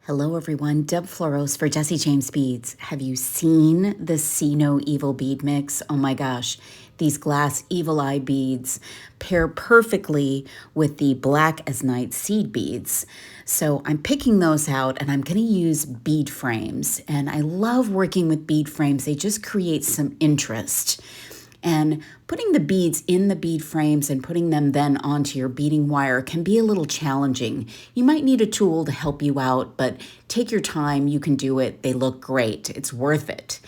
Hello everyone, Deb Floros for JJB Beads. Have you seen the See No Evil bead mix? Oh my gosh, these glass evil eye beads pair perfectly with the black as night seed beads. So I'm picking those out and I'm going to use bead frames. And I love working with bead frames. They just create some interest. And putting the beads in the bead frames and putting them then onto your beading wire can be a little challenging. You might need a tool to help you out, but take your time, you can do it. They look great, it's worth it.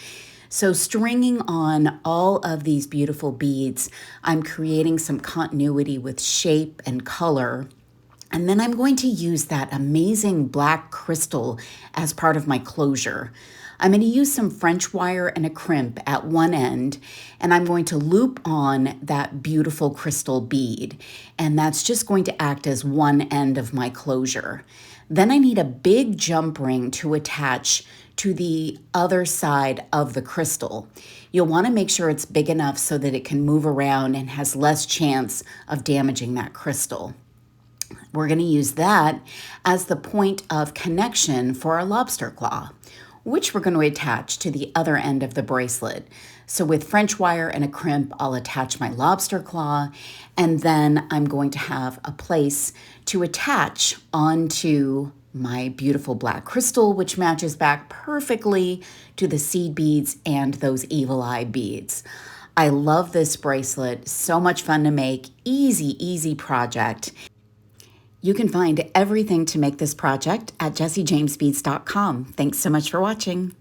So stringing on all of these beautiful beads, I'm creating some continuity with shape and color. And then I'm going to use that amazing black crystal as part of my closure. I'm going to use some French wire and a crimp at one end, and I'm going to loop on that beautiful crystal bead. And that's just going to act as one end of my closure. Then I need a big jump ring to attach to the other side of the crystal. You'll want to make sure it's big enough so that it can move around and has less chance of damaging that crystal. We're going to use that as the point of connection for our lobster claw, which we're going to attach to the other end of the bracelet. So with French wire and a crimp, I'll attach my lobster claw, and then I'm going to have a place to attach onto my beautiful black crystal, which matches back perfectly to the seed beads and those evil eye beads. I love this bracelet, so much fun to make, easy project. You can find everything to make this project at JJBbeads.com. Thanks so much for watching.